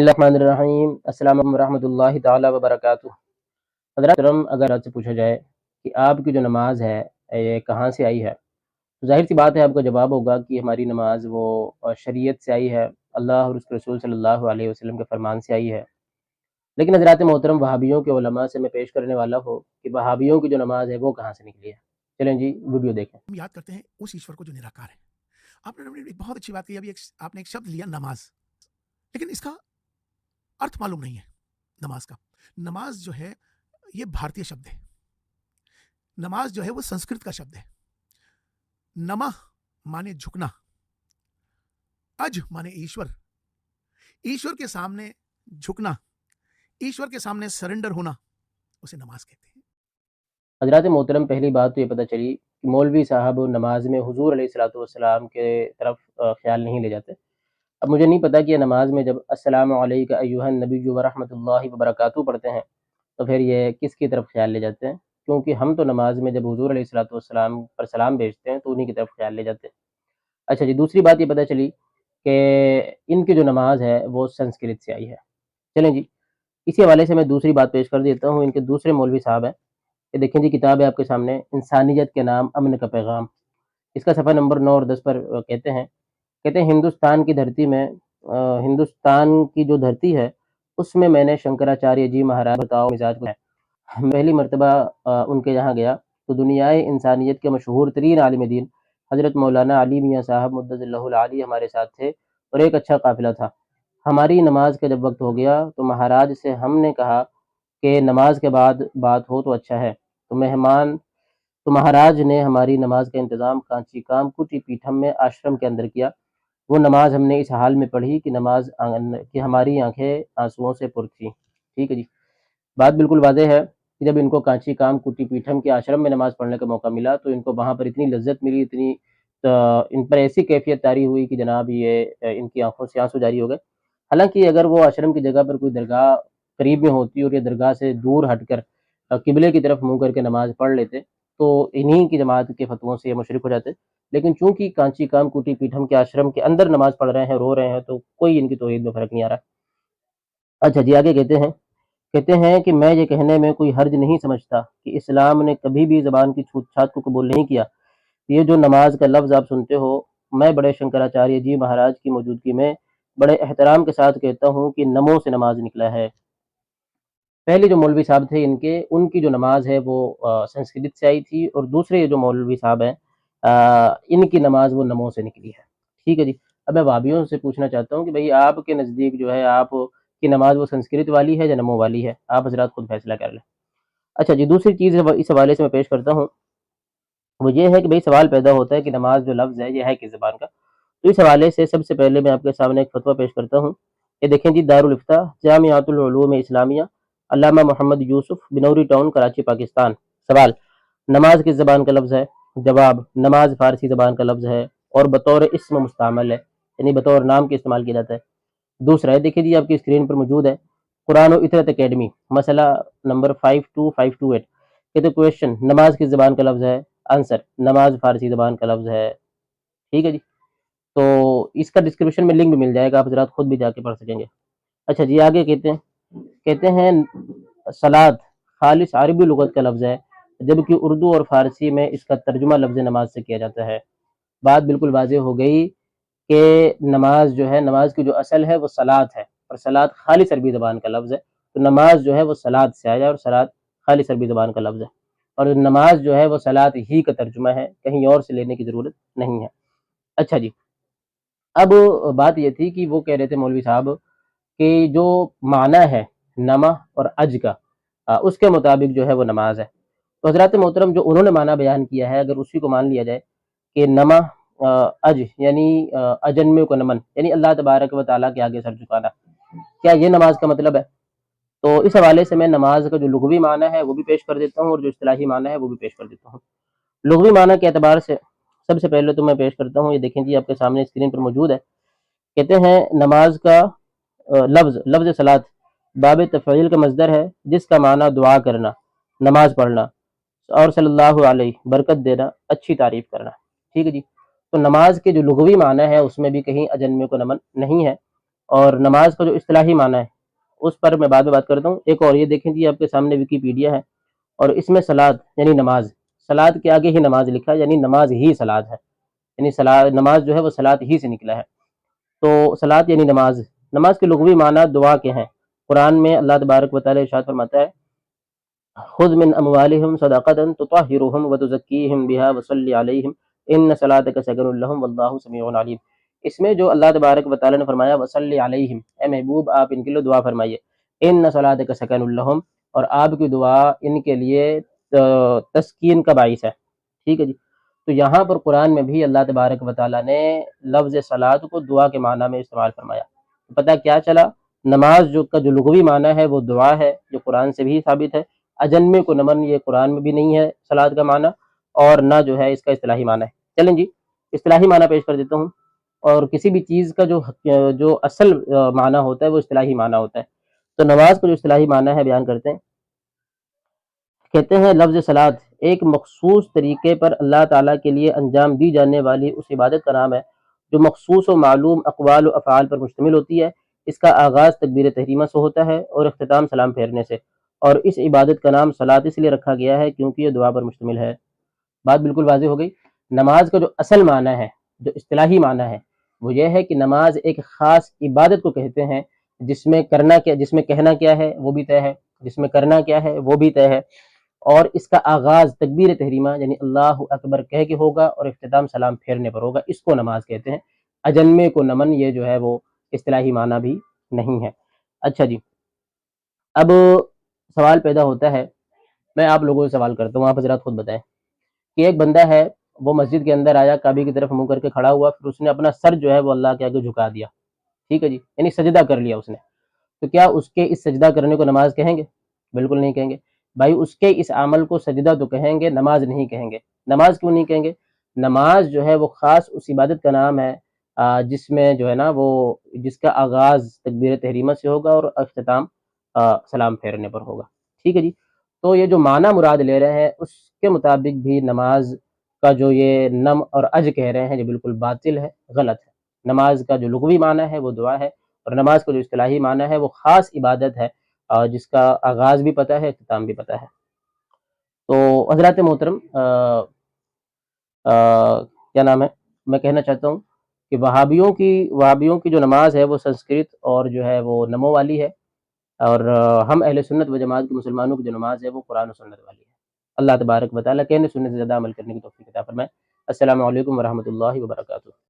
اللہ الرحمن الرحیم۔ السلام علیکم ورحمۃ اللہ تعالیٰ وبرکاتہ۔ حضرات کرم، اگر آپ سے پوچھا جائے کہ آپ کی جو نماز ہے یہ کہاں سے آئی ہے، تو ظاہر سی بات ہے آپ کا جواب ہوگا کہ ہماری نماز وہ شریعت سے آئی ہے، اللہ اور اس کے رسول صلی اللہ علیہ وسلم کے فرمان سے آئی ہے۔ لیکن حضرات محترم، وہابیوں کے علماء سے میں پیش کرنے والا ہوں کہ وہابیوں کی جو نماز ہے وہ کہاں سے نکلی ہے۔ چلیں جی ویڈیو دیکھیں۔ ہم یاد کرتے ہیں اس ایشور کو جو نراکار ہے۔ آپ نے ایک بہت اچھی بات کی، ابھی آپ نے ایک شبد لیا نماز، لیکن اس کا ارتھ معلوم نہیں ہے نماز کا۔ نماز جو ہے یہ بھارتی شبد ہے، نماز جو ہے وہ سنسکرت کا شبد ہے۔ نمہ مانے جھکنا، اج مانے ایشور، ایشور کے سامنے جھکنا، ایشور کے سامنے سرنڈر ہونا، اسے نماز کہتے ہیں۔ حضرات محترم، پہلی بات تو یہ پتہ چلی کہ مولوی صاحب نماز میں حضور علیہ الصلوۃ والسلام کے طرف خیال نہیں لے جاتے۔ اب مجھے نہیں پتا کہ یہ نماز میں جب السلام علیکم ایھا النبی ورحمۃ اللہ وبرکاتہ پڑھتے ہیں تو پھر یہ کس کی طرف خیال لے جاتے ہیں، کیونکہ ہم تو نماز میں جب حضور علیہ الصلوۃ والسلام پر سلام بھیجتے ہیں تو انہی کی طرف خیال لے جاتے ہیں۔ اچھا جی، دوسری بات یہ پتہ چلی کہ ان کی جو نماز ہے وہ سنسکرت سے آئی ہے۔ چلیں جی، اسی حوالے سے میں دوسری بات پیش کر دیتا ہوں۔ ان کے دوسرے مولوی صاحب ہیں، یہ دیکھیں جی، کتاب ہے آپ کے سامنے، انسانیت کے نام امن کا پیغام، اس کا صفحہ نمبر 9 اور 10 پر کہتے ہیں ہندوستان کی دھرتی میں ہندوستان کی جو دھرتی ہے اس میں نے شنکراچاریہ جی مہاراج بتاؤ مزاج کو ہے۔ پہلی مرتبہ ان کے یہاں گیا تو دنیائے انسانیت کے مشہور ترین عالم دین حضرت مولانا علی میاں صاحب مدد اللہ العالی ہمارے ساتھ تھے اور ایک اچھا قافلہ تھا۔ ہماری نماز کا جب وقت ہو گیا تو مہاراج سے ہم نے کہا کہ نماز کے بعد بات ہو تو اچھا ہے، تو مہاراج نے ہماری نماز کا انتظام کانچی کام کوٹی پیٹھم میں آشرم کے اندر کیا۔ وہ نماز ہم نے اس حال میں پڑھی کہ ہماری آنکھیں آنسوؤں سے پر تھیں۔ ٹھیک ہے جی، بات بالکل واضح ہے کہ جب ان کو کانچی کام کوٹی پیٹھم کے آشرم میں نماز پڑھنے کا موقع ملا تو ان کو وہاں پر اتنی لذت ملی، ان پر ایسی کیفیت طاری ہوئی کہ جناب یہ ان کی آنکھوں سے آنسو جاری ہو گئے۔ حالانکہ اگر وہ آشرم کی جگہ پر کوئی درگاہ قریب میں ہوتی اور یہ درگاہ سے دور ہٹ کر قبلے کی طرف منہ کر کے نماز پڑھ لیتے تو انہی کی جماعت کے فتووں سے یہ مشرک ہو جاتے، لیکن چونکہ کانچی کام کوٹی پیٹھم کے آشرم کے اندر نماز پڑھ رہے ہیں، رو رہے ہیں، تو کوئی ان کی توحید میں فرق نہیں آ رہا۔ اچھا جی، آگے کہتے ہیں کہ میں یہ کہنے میں کوئی حرج نہیں سمجھتا کہ اسلام نے کبھی بھی زبان کی چھوت چھات کو قبول نہیں کیا۔ یہ جو نماز کا لفظ آپ سنتے ہو، میں بڑے شنکراچاریہ جی مہاراج کی موجودگی میں بڑے احترام کے ساتھ کہتا ہوں کہ نمو سے نماز نکلا ہے۔ پہلے جو مولوی صاحب تھے ان کی جو نماز ہے وہ سنسکرت سے آئی تھی، اور دوسرے جو مولوی صاحب ہیں ان کی نماز وہ نمو سے نکلی ہے۔ ٹھیک ہے جی، اب میں وہابیوں سے پوچھنا چاہتا ہوں کہ بھئی آپ کے نزدیک جو ہے آپ کی نماز وہ سنسکرت والی ہے یا نمو والی ہے؟ آپ حضرات خود فیصلہ کر لیں۔ اچھا جی، دوسری چیز اس حوالے سے میں پیش کرتا ہوں، وہ یہ ہے کہ بھئی سوال پیدا ہوتا ہے کہ نماز جو لفظ ہے یہ ہے کس زبان کا؟ تو اس حوالے سے سب سے پہلے میں آپ کے سامنے ایک فتویٰ پیش کرتا ہوں۔ یہ دیکھیں جی، دارالافتاء جامعۃ العلوم اسلامیہ، علامہ محمد یوسف، بنوری ٹاؤن، کراچی، پاکستان۔ سوال: نماز کس زبان کا لفظ ہے؟ جواب: نماز فارسی زبان کا لفظ ہے اور بطور اسم مستعمل ہے، یعنی بطور نام کے استعمال کیا جاتا ہے۔ دوسرا ہے، دیکھیں جی آپ کی اسکرین پر موجود ہے، قرآن و اطرت اکیڈمی، مسئلہ نمبر 52528۔ کہتے کویشچن: نماز کس زبان کا لفظ ہے؟ آنسر: نماز فارسی زبان کا لفظ ہے۔ ٹھیک ہے جی، تو اس کا ڈسکرپشن میں لنک بھی مل جائے گا، آپ حضرات خود بھی جا کے پڑھ سکیں گے۔ اچھا جی، آگے کہتے ہیں صلاۃ خالص عربی لغت کا لفظ ہے، جبکہ اردو اور فارسی میں اس کا ترجمہ لفظ نماز سے کیا جاتا ہے۔ بات بالکل واضح ہو گئی کہ نماز جو ہے، نماز کی جو اصل ہے وہ صلاۃ ہے، اور صلاۃ خالص عربی زبان کا لفظ ہے، تو نماز جو ہے وہ صلاۃ سے آیا، اور صلاۃ خالص عربی زبان کا لفظ ہے، اور نماز جو ہے وہ صلاۃ ہی کا ترجمہ ہے، کہیں اور سے لینے کی ضرورت نہیں ہے۔ اچھا جی، اب بات یہ تھی کہ وہ کہہ رہے تھے مولوی صاحب کہ جو معنی ہے نمہ اور اج کا، اس کے مطابق جو ہے وہ نماز ہے۔ تو حضرات محترم، جو انہوں نے معنی بیان کیا ہے اگر اسی کو مان لیا جائے کہ نمہ اج یعنی اجنم کو نمن، یعنی اللہ تبارک و تعالیٰ کے آگے سر جھکانا، کیا یہ نماز کا مطلب ہے؟ تو اس حوالے سے میں نماز کا جو لغوی معنی ہے وہ بھی پیش کر دیتا ہوں، اور جو اصطلاحی معنی ہے وہ بھی پیش کر دیتا ہوں۔ لغوی معنی کے اعتبار سے سب سے پہلے تو میں پیش کرتا ہوں، یہ دیکھیں جی آپ کے سامنے اسکرین پر موجود ہے۔ کہتے ہیں نماز کا لفظ صلاۃ باب تفعیل کا مصدر ہے، جس کا معنی دعا کرنا، نماز پڑھنا، اور صلی اللہ علیہ برکت دینا، اچھی تعریف کرنا۔ ٹھیک ہے جی، تو نماز کے جو لغوی معنی ہے اس میں بھی کہیں اجنم کو نمن نہیں ہے، اور نماز کا جو اصطلاحی معنی ہے اس پر میں بعد میں بات کرتا ہوں۔ ایک اور یہ دیکھیں جی، آپ کے سامنے ویکیپیڈیا ہے، اور اس میں صلاۃ یعنی نماز، صلاۃ کے آگے ہی نماز لکھا ہے، یعنی نماز ہی صلاۃ ہے، یعنی نماز جو ہے وہ صلاۃ ہی سے نکلا ہے۔ تو صلاۃ یعنی نماز، نماز کے لغوی معنی دعا کے ہیں۔ قرآن میں اللہ تبارک و تعالی ارشاد فرماتا ہے خذ من اموالهم صدقۃ تطہرهم وتزکیہم بها وصلی علیہم ان صلاتک سکن لہم واللہ سمیع علیم۔ اس میں جو اللہ تبارک و تعالی نے فرمایا وصلی علیہم، اے محبوب آپ ان کے لیے دعا فرمائیے، ان صلاتک سکن لہم، اور آپ کی دعا ان کے لیے تسکین کا باعث ہے۔ ٹھیک ہے جی، تو یہاں پر قرآن میں بھی اللہ تبارک و تعالیٰ نے لفظ صلاۃ کو دعا کے معنی میں استعمال فرمایا۔ پتہ کیا چلا، نماز کا جو لغوی معنی ہے وہ دعا ہے، جو قرآن سے بھی ثابت ہے۔ اجنمے کو نمن، یہ قرآن میں بھی نہیں ہے صلاۃ کا معنی، اور نہ جو ہے اس کا اصطلاحی معنی ہے۔ چلیں جی، اصطلاحی معنی پیش کر دیتا ہوں۔ اور کسی بھی چیز کا جو اصل معنی ہوتا ہے وہ اصطلاحی معنی ہوتا ہے۔ تو نماز کا جو اصطلاحی معنی ہے بیان کرتے ہیں، کہتے ہیں لفظ صلاۃ ایک مخصوص طریقے پر اللہ تعالیٰ کے لیے انجام دی جانے والی اس عبادت کا نام ہے جو مخصوص و معلوم اقوال و افعال پر مشتمل ہوتی ہے۔ اس کا آغاز تکبیر تحریمہ سے ہوتا ہے اور اختتام سلام پھیرنے سے، اور اس عبادت کا نام صلاۃ اس لیے رکھا گیا ہے کیونکہ یہ دعا پر مشتمل ہے۔ بات بالکل واضح ہو گئی۔ نماز کا جو اصل معنی ہے، جو اصطلاحی معنی ہے، وہ یہ ہے کہ نماز ایک خاص عبادت کو کہتے ہیں جس میں کرنا کیا، جس میں کہنا کیا ہے وہ بھی طے ہے، جس میں کرنا کیا ہے وہ بھی طے ہے، اور اس کا آغاز تکبیر تحریمہ یعنی اللہ اکبر کہہ کے ہوگا اور اختتام سلام پھیرنے پر ہوگا، اس کو نماز کہتے ہیں۔ اجنمے کو نمن یہ جو ہے وہ اصطلاحی معنی بھی نہیں ہے۔ اچھا جی، اب سوال پیدا ہوتا ہے، میں آپ لوگوں سے سوال کرتا ہوں، آپ حضرات خود بتائیں کہ ایک بندہ ہے، وہ مسجد کے اندر آیا، کعبے کی طرف منہ کر کے کھڑا ہوا، پھر اس نے اپنا سر جو ہے وہ اللہ کے آگے جھکا دیا، ٹھیک ہے جی، یعنی سجدہ کر لیا اس نے، تو کیا اس کے اس سجدہ کرنے کو نماز کہیں گے؟ بالکل نہیں کہیں گے بھائی، اس کے اس عمل کو سجدہ تو کہیں گے، نماز نہیں کہیں گے۔ نماز کیوں نہیں کہیں گے؟ نماز جو ہے وہ خاص اس عبادت کا نام ہے جس میں جو ہے نا وہ جس کا آغاز تکبیر تحریمہ سے ہوگا اور اختتام سلام پھیرنے پر ہوگا، ٹھیک ہے جی۔ تو یہ جو معنی مراد لے رہے ہیں اس کے مطابق بھی نماز کا جو یہ نم اور اج کہہ رہے ہیں یہ بالکل باطل ہے، غلط ہے۔ نماز کا جو لغوی معنی ہے وہ دعا ہے، اور نماز کا جو اصطلاحی معنی ہے وہ خاص عبادت ہے جس کا آغاز بھی پتہ ہے، اختتام بھی پتہ ہے۔ تو حضرات محترم، کیا نام ہے، میں کہنا چاہتا ہوں کہ وہابیوں کی جو نماز ہے وہ سنسکرت اور جو ہے وہ نمو والی ہے، اور ہم اہل سنت و جماعت کے مسلمانوں کی جو نماز ہے وہ قرآن و سنت والی ہے۔ اللہ تبارک و تعالیٰ کہنے سننے سے زیادہ عمل کرنے کی توفیق عطا فرمائے۔ السلام علیکم ورحمۃ اللہ وبرکاتہ۔